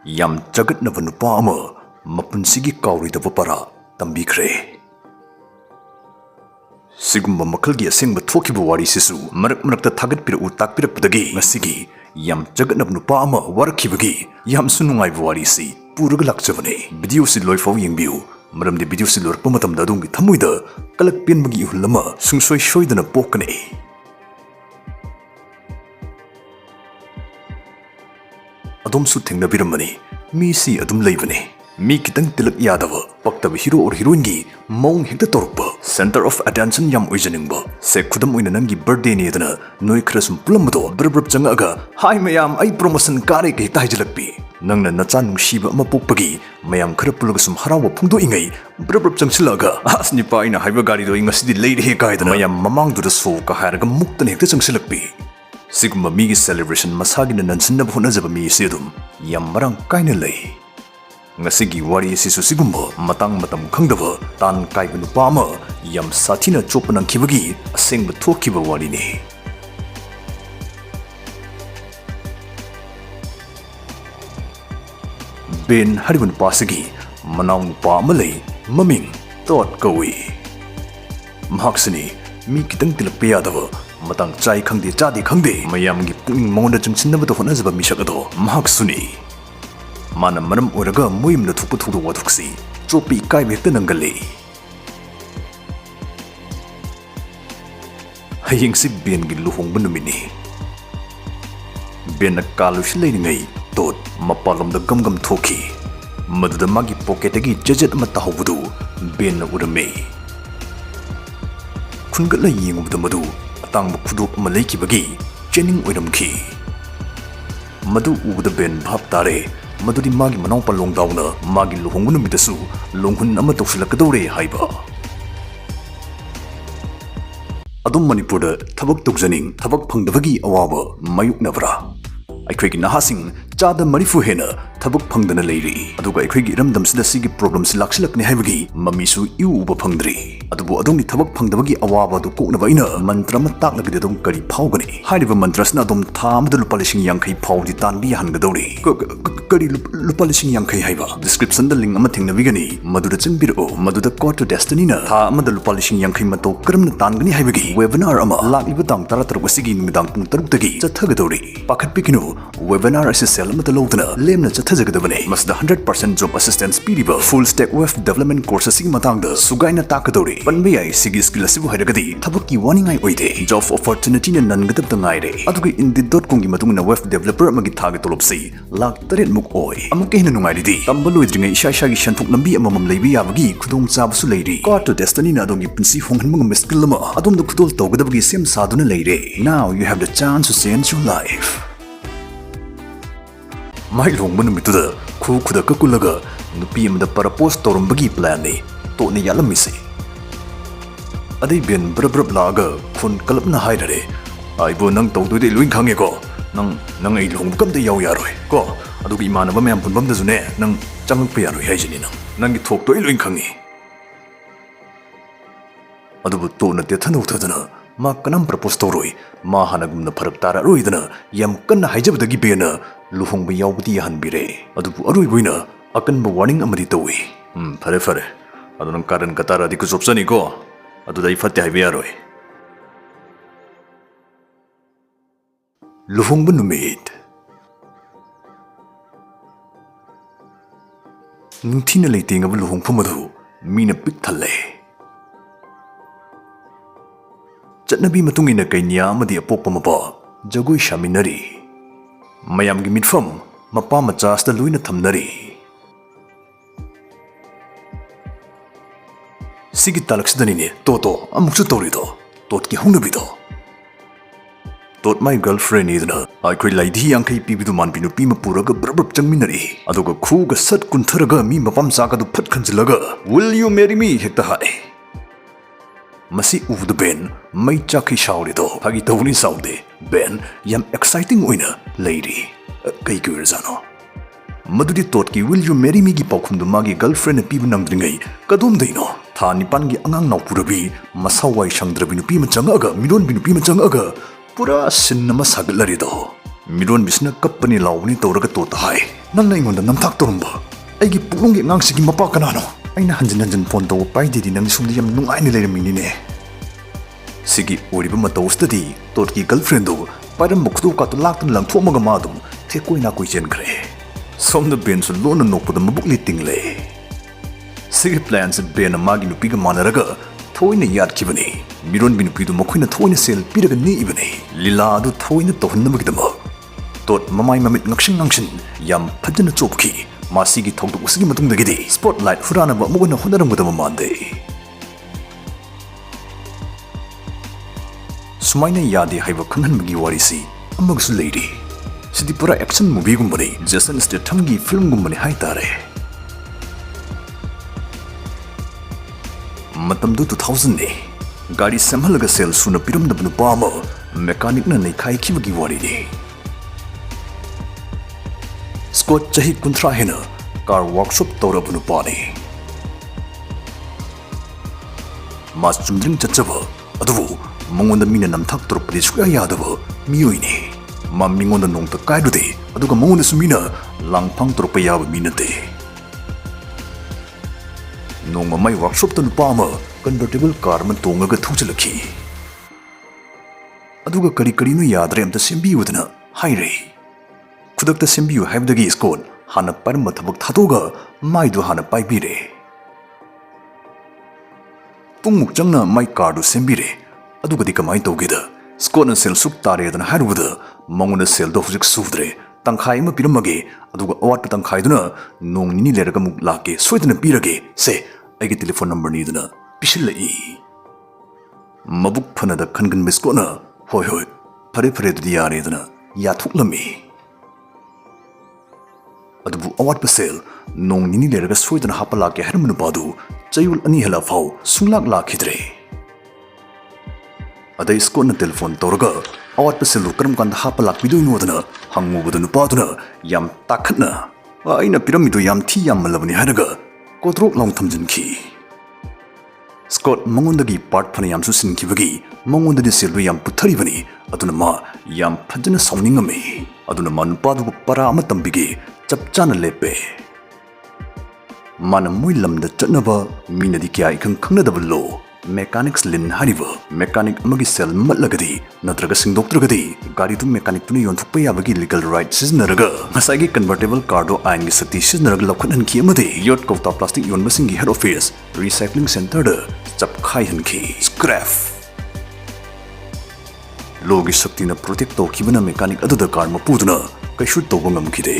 Yam Chagatnaba Nupa Mapunshigi Kaoroidouba Tambikhre. Sigumba makalgi asengba thokiba wari sisu marak marakta thagat pira utak pira padagi ngasigi Yam Chagatnaba Nupa warakibagi yam sunungaiba wari si puraga lakchabane. Video si loifau yengbiu maramdi video si lorpa matamda adungi thamoida kalak penbagi ihul ama sungsoi soidana pokane. Adom su thengnabirambani mi si adum leibane. Mi kitang tilak yadava paktaba hero or heroine gi maung hekta torpa center of attention yam oijaningba se khudam oina nangi birthday ni dana noi khrasum pulamdo brbrb changaga hi mayam ai promotion kare ke hekta haijalakpi nangna nacha nungsiba ama pokpagi mayam khara pulaga sum harawa phungdo ingai brbrb changsilaga asni pa ina haiba gari do ingasidi leide he kaidana mayam mamang du so ka haraga muktan hekta changsilakpi sigma mi gi celebration masagi na nansinna bhona jaba mi sedum yam marang kaina lei. Ngasigi wari sisu sigumba matang matam khangdaba tan kaiba nupa ama yam sathina chopanang khibagi asengba thokiba wari ni. Ben hariba nupa sigi manaw nupa ama lei maming tot kawi. Mahaksini mi kitang tilakpa yadaba matang chai khangde chadi khangde mayamgi puning monda chungsinnabada honajaba misak ado mahaksuni. Mana maram oraga muimna thukpa thukdo wadhuksi chopi kai bekta nangali. Hayeng si Ben gi luhongba numini. Ben na kalush leiningai tot mapalomda gamgam thoki. Maduda magi pocketagi jajet ama tahawbudu Ben na urame. Khungatla yengubda madu atangba khudok ama leikibagi chening oiramki. Madu ubda Ben bhap tare madudi magi manau palong dauna magi luhonguna mitasu longhun ama toksilakadore haiba. Adum Manipurda thabak tokjaning thabak phangdabagi awaba mayuknabra. Aikhoi nahasing chada marifu hena thabak phangdana leiri aduga aikhoi gi ramdam sida sigi problems laksilakni haibagi mamisu iu uba phangdri adubu adongni thabak phangdabagi awaba du koknaba ina mantra ma taklagide dom kari phawgani haidiba mantrasna adom thamda lupa lising yangkai phawdi tanbi hangadori kari lupa lising yangkai haiba description da link ama thengnabigani maduda changbiro maduda code to destiny na tha amada lupa lising yangkai mato karamna tangani haibagi webinar ama lakliba tang tarataruk asigi numidang pung 3 dagi chathagadori pakhat pikinu webinar assisel amata lodana lemna chathajagadabane masda 100% job assistance piriba full stack web development course asigi matangda sugaina takadori panbiyai sigi skill asibu hairagadi thabakki warningai oide job opportunity na nangadabda ngaire adugi indeed.com gi matungna web developer amagi thagi tolopsi lak 3 muk oi amuke hina nungairidi tambaloi isha gi shanthuk lambi amamam leibi yabagi khudong chabasu leiri code to destiny na adongi pinsi honghanmung skill ama adom khudol tawgadabagi sem saduna leire. Now you have the chance to change your life. Mai long manumituda khu khuda kakulaga nupi amada propose torumbagi plan ni to ni yalamisi adai ben brab laga khun kalapna hairare aibo nang tawdoi luin khange ko nang ai long kam de yaw yaroi ko adugi manaba mem punbam da june nang changpa yaroi haijini nang gi thok toi luin khangi adubu to na te thanu thadana ma kanam propose toroi ma hanagumna pharak tara roidana yam kanna haijabdagi bena luhongba yawbudi hanbire adubu aroi boina akanba warning amadi towi fare adunang karan katara di kusopsani ko adudai fatte haibe yaroi. Luhongba numit ningthina leitingaba luhongphumadu mina pik thalle Chatnabi matungina kainya amadi apokpa mapa jagoi shaminari mayamgi mitfam mapa machasta luina thamnari sigi talaksidani toto amuksu torido totki hungnabido tot my girlfriend idna aikhoi laidi yangkai pibidu manbinu pima puraga brab changminari aduga khuga sat kuntharaga mi mapam chaka du phat khanjilaga will you marry me hekta hai Masi uvda Ben mai chakhi shaurido hagi tawni saude Ben yam exciting oina lady kai kurzano madudi totki will you marry me gi paukhumdu magi girlfriend pibu nangdringai kadum deino tha nipan gi angang naw purabi masawai shangdrabi nupi ma changaga miron bi nupi ma changaga pura sinna ma saglarido Midon bisna kapani launi toraga tota hai ꯅꯪꯅ ꯑꯩꯉꯣꯟꯗ ꯅꯝꯊꯥꯛ ꯇꯧꯔꯝꯕ ꯑꯩꯒꯤ ꯄꯨꯛꯅꯨꯡꯒꯤ ꯑꯉꯥꯡꯁꯤꯒꯤ ꯃꯄꯥ ꯀꯅꯥꯅꯣ? ꯑꯩꯅ ꯍꯟꯖꯤꯟ ꯍꯟꯖꯤꯟ ꯐꯣꯟ ꯇꯧꯕ ꯄꯥꯏꯗꯦꯗꯤ ꯅꯪ ꯁꯣꯝꯗ ꯌꯥꯝ ꯅꯨꯡꯉꯥꯏꯅ ꯂꯩꯔꯝꯃꯤꯅꯤꯅꯦ꯫ ꯁꯤꯒꯤ ꯑꯣꯏꯔꯤꯕ ꯃꯇꯧꯁꯤꯗꯗꯤ ꯇꯣꯠꯀꯤ ꯒꯔꯜꯐ꯭ꯔꯦꯟꯗꯨ ꯄꯥꯏꯔꯝꯕ ꯈꯨꯗꯣꯞꯀꯥꯗꯨ ꯂꯥꯛꯇꯨꯅ ꯂꯪꯊꯣꯛꯑꯃꯒ ꯃꯥ ꯑꯗꯨꯝ ꯊꯦꯛꯀꯣꯏ ꯅꯥꯀꯣꯏ ꯆꯦꯟꯈ꯭ꯔꯦ꯫ ꯁꯣꯝꯗ ꯕꯦꯟꯁꯨ ꯂꯣꯟꯅ ꯅꯣꯛꯄꯗ ꯃꯕꯨꯛꯂꯤ ꯇꯤꯡꯂꯦ꯫ ꯁꯤꯒꯤ ꯄ꯭ꯂꯥꯟꯁꯦ ꯕꯦꯟꯅ ꯃꯥꯒꯤ ꯅꯨꯄꯤꯒ ꯃꯥꯟꯅꯔꯒ ꯊꯣꯏꯅ ꯌꯥꯠꯈꯤꯕꯅꯤ꯫ ꯃꯤꯔꯣꯟꯕꯤ ꯅꯨꯄꯤꯗꯨ ꯃꯈꯣꯏꯅ ꯊꯣꯏꯅ ꯁꯦꯜ ꯄꯤꯔꯒ ꯅꯦꯛꯏꯕꯅꯤ꯫ ꯂꯤꯂꯥ ꯑꯗꯨ ꯊꯣꯏꯅ ꯇꯧꯍꯟꯅꯕꯒꯤꯗꯃꯛ ꯇꯣꯠ ꯃꯃꯥꯏ ꯃꯃꯤꯠ ꯉꯛꯁꯤꯟ ꯉꯥꯡꯁꯤꯟ ꯌꯥꯝ ꯐꯖꯅ ꯆꯣꯞꯈꯤ꯫ ꯃꯁꯤꯒꯤ ꯊꯧꯗꯣꯛ ꯑꯁꯤꯒꯤ ꯃꯇꯨꯡꯗꯒꯤꯗꯤ ꯁ꯭ꯄꯣꯠꯂꯥꯏꯠ ꯍꯨꯔꯥꯟꯅꯕ ꯑꯃꯨꯛ ꯍꯟꯅ ꯍꯣꯠꯅꯔꯝꯒꯗꯕ ꯃꯥꯟꯗꯦ꯫ ꯁꯨꯃꯥꯏꯅ ꯌꯥꯗꯦ ꯍꯥꯏꯕ ꯈꯪꯍꯟꯕꯒꯤ ꯋꯥꯔꯤꯁꯤ ꯑꯃꯒꯁꯨ ꯂꯩꯔꯤ꯫ ꯁꯤꯗꯤ ꯄꯨꯔꯥ ꯑꯦꯛꯁꯟ ꯃꯨꯚꯤꯒꯨꯝꯕꯅꯤ, ꯖꯦꯁꯟ ꯁ꯭ꯇꯦꯊꯝꯒꯤ ꯐꯤल्मꯒꯨꯝꯕꯅꯤ ꯍꯥꯏꯇꯥꯔꯦ꯫ ꯃꯇꯝꯗꯨ 2000ꯅꯤ꯫ ꯒꯥꯔꯤ ꯁꯦꯝꯍꯜꯂꯒ ꯁꯦꯜ ꯁꯨꯅ ꯄꯤꯔꯝꯗꯕ ꯅꯨꯄꯥ ꯑꯃ ꯃꯦꯀꯥꯅꯤꯛꯅ ꯅꯩꯈꯥꯏꯈꯤꯕꯒꯤ ꯋꯥꯔꯤꯅꯤ꯫ ꯁ꯭ꯀꯣꯠ ꯆꯍꯤ 30 ꯍꯦꯟꯅ ꯀꯥꯔ ꯋꯥꯔꯛꯁꯣꯞ ꯇꯧꯔꯕ ꯅꯨꯄꯥꯅꯤ꯫ ꯃꯥ ꯆꯨꯝꯗ꯭ꯔꯤꯡ ꯆꯠꯆꯕ ꯑꯗꯨꯕꯨ ꯃꯉꯣꯟꯗ ꯃꯤꯅ ꯅꯝꯊꯥꯛ ꯇꯧꯔꯛꯄꯗꯤ ꯁꯨꯛꯌꯥ ꯌꯥꯗꯕ ꯃꯤꯑꯣꯏꯅꯤ꯫ ꯃꯥ ꯃꯤꯉꯣꯟꯗ ꯅꯣꯡꯇ ꯀꯥꯏꯔꯨꯗꯦ ꯑꯗꯨꯒ ꯃꯉꯣꯟꯗꯁꯨ ꯃꯤꯅ ꯂꯥꯡꯐꯥꯡ ꯇꯧꯔꯛꯄ ꯌꯥꯕ ꯃꯤ ꯅꯠꯇꯦ꯫ ꯅꯣꯡꯃ ꯃꯥꯏ ꯋꯥꯔꯛꯁꯣꯞꯇ ꯅꯨꯄꯥ ꯑꯃ ꯀꯟꯚꯔꯇꯦꯕꯜ ꯀꯥꯔ ꯑꯃ ꯇꯣꯡꯉꯒ ꯊꯧꯖꯤꯜꯂꯛꯈꯤ꯫ ꯑꯗꯨꯒ ꯀꯔꯤꯅꯣ ꯌꯥꯗ꯭ꯔꯦ ꯑꯝꯇ ꯁꯦꯝꯕꯤꯌꯨꯗꯅ ꯍꯥꯏꯔꯦ꯫ ꯈꯨꯗꯛꯇ ꯁꯦꯝꯕꯤꯌꯨ ꯍꯥꯏꯕꯗꯒꯤ ꯁ꯭ꯀꯣꯠ ꯍꯥꯟꯅ ꯄꯥꯏꯔꯝꯕ ꯊꯕꯛ ꯊꯥꯗꯣꯛꯑꯒ ꯃꯥꯏꯗꯨ ꯍꯥꯟꯅ ꯄꯥꯏꯕꯤꯔꯦ꯫ ꯄꯨꯡꯃꯨꯛ ꯆꯪꯅ ꯃꯥꯏ ꯀꯥꯔꯗꯨ ꯁꯦꯝꯕꯤꯔꯦ꯫ ꯑꯗꯨꯒꯗꯤ ꯀꯃꯥꯏꯅ ꯇꯧꯒꯦꯗ ꯁ꯭ꯀꯣꯠꯅ ꯁꯦꯜ ꯁꯨꯛ ꯇꯥꯔꯦꯗꯅ ꯍꯥꯏꯔꯨꯕꯗ ꯃꯉꯣꯟꯗ ꯁꯦꯜꯗꯣ ꯍꯧꯖꯤꯛ ꯁꯨꯗ꯭ꯔꯦ, ꯇꯪꯈꯥꯏ ꯑꯃ ꯄꯤꯔꯝꯃꯒꯦ ꯑꯗꯨꯒ ꯑꯋꯥꯠꯄ ꯇꯪꯈꯥꯏꯗꯨꯅ ꯅꯣꯡ ꯅꯤꯅꯤ ꯂꯩꯔꯒ ꯑꯃꯨꯛ ꯂꯥꯛꯀꯦ, ꯁꯣꯏꯗꯅ ꯄꯤꯔꯒꯦ, ꯁꯦ ꯑꯩꯒꯤ ꯇꯦꯂꯤꯐꯣꯟ ꯅꯝꯕꯔꯅꯤꯗꯅ ꯄꯤꯁꯤꯜꯂꯛꯏ꯫ ꯃꯕꯨꯛ ꯐꯅꯗ ꯈꯟꯒꯟꯕ ꯁ꯭ꯀꯣꯠꯅ ꯍꯣꯏ ꯐꯔꯦ ꯑꯗꯨꯗꯤ ꯌꯥꯔꯦꯗꯅ ꯌꯥꯊꯣꯛꯂꯝꯃꯤ꯫ ꯑꯗꯨꯕꯨ ꯑꯋꯥꯠꯄ ꯁꯦꯜ ꯅꯣꯡ ꯅꯤꯅꯤ ꯂꯩꯔꯒ ꯁꯣꯏꯗꯅ ꯍꯥꯞꯄ ꯂꯥꯛꯀꯦ ꯍꯥꯏꯔꯝꯕ ꯅꯨꯄꯥꯗꯨ ꯆꯌꯣꯜ 2 ꯍꯦꯜꯂꯐꯥꯎ ꯁꯨꯡꯂꯥꯛ ꯂꯥꯛꯈꯤꯗ꯭ꯔꯦ꯫ ꯑꯗꯩ ꯁ꯭ꯀꯣꯠꯅ ꯇꯦꯂꯤꯐꯣꯟ ꯇꯧꯔꯒ ꯑꯋꯥꯠꯄ ꯁꯦꯜꯗꯨ ꯀꯔꯝ ꯀꯥꯟꯗ ꯍꯥꯞꯄ ꯂꯥꯛꯄꯤꯗꯣꯏꯅꯣꯗꯅ ꯍꯪꯉꯨꯕꯗ ꯅꯨꯄꯥꯗꯨꯅ ꯌꯥꯝ ꯇꯥꯈꯠꯅ ꯑꯩꯅ ꯄꯤꯔꯝꯃꯤꯗꯣ ꯌꯥꯝ ꯊꯤ ꯌꯥꯝꯃꯜꯂꯕꯅꯤ ꯍꯥꯏꯔꯒ ꯀꯣꯗ꯭ꯔꯣꯛ ꯂꯥꯎꯅ ꯊꯝꯖꯤꯟꯈꯤ꯫ ꯁ꯭ꯀꯣꯠ ꯃꯉꯣꯟꯗꯒꯤ ꯄꯥꯔꯠ ꯐꯅꯌꯥꯝꯁꯨ ꯁꯤꯟꯈꯤꯕꯒꯤ ꯃꯉꯣꯟꯗꯗꯤ ꯁꯦꯜꯗꯨ ꯌꯥꯝ ꯄꯨꯊꯔꯤꯕꯅꯤ꯫ ꯑꯗꯨꯅ ꯃꯥ ꯌꯥꯝ ꯐꯖꯅ ꯁꯥꯎꯅꯤꯡꯉꯝꯃꯤ꯫ ꯑꯗꯨꯅ ꯃꯥ ꯅꯨꯄꯥꯗꯨꯕꯨ ꯄꯔꯥ ꯑꯃ ꯇꯝꯕꯤꯒꯦ ꯆꯞ ꯆꯥꯅ ꯂꯦꯞꯄꯦ꯫ ꯃꯥꯅ ꯃꯣꯏ ꯂꯝꯗ ꯆꯠꯅꯕ ꯃꯤꯅꯗꯤ ꯀꯌꯥ ꯏꯈꯪ ꯈꯪꯅꯗꯕ ꯂꯣ ꯃꯦꯀꯥꯅꯤꯛꯁ ꯂꯤꯟ ꯍꯥꯏꯔꯤꯕ ꯃꯦꯀꯥꯅꯤꯛ ꯑꯃꯒꯤ ꯁꯦꯜ ꯃꯠꯂꯒꯗꯤ ꯅꯠꯇ꯭ꯔꯒ ꯁꯤꯡꯗꯣꯛꯇ꯭ꯔꯒꯗꯤ ꯒꯥꯔꯤꯗꯨ ꯃꯦꯀꯥꯅꯤꯛꯇꯨꯅ ꯌꯣꯟꯊꯣꯛꯄ ꯌꯥꯕꯒꯤ ꯂꯤꯒꯜ ꯔꯥꯏꯠ ꯁꯤꯖꯤꯟꯅꯔꯒ ꯉꯁꯥꯏꯒꯤ ꯀꯟꯚꯔꯇꯦꯕꯜ ꯀꯥꯔꯗꯣ ꯑꯥꯏꯟꯒꯤ ꯁꯛꯇꯤ ꯁꯤꯖꯤꯟꯅꯔꯒ ꯂꯧꯈꯠꯍꯟꯈꯤ ꯑꯃꯗꯤ ꯌꯣꯠ ꯀꯧꯇꯥ ꯄ꯭ꯂꯥꯁꯇꯤꯛ ꯌꯣꯟꯕꯁꯤꯡꯒꯤ ꯍꯦꯗ ꯑꯣꯐꯤꯁ ꯔꯤꯁꯥꯏꯀ꯭ꯂꯤꯡ ꯁꯦꯟꯇꯔꯗ ꯆꯞꯈꯥꯏꯍꯟꯈꯤ꯫ ꯁ꯭ꯀ꯭ꯔꯦꯞ ꯂꯣꯒꯤ ꯁꯛꯇꯤꯅ ꯄ꯭ꯔꯣꯇꯦꯛ ꯇꯧꯈꯤꯕꯅ ꯃꯦꯀꯥꯅꯤꯛ ꯑꯗꯨꯗ ꯀꯥꯔ ꯃꯄꯨꯗꯨꯅ ꯀꯩꯁꯨ ꯇꯧꯕ ꯉꯝꯈꯤꯗꯦ꯫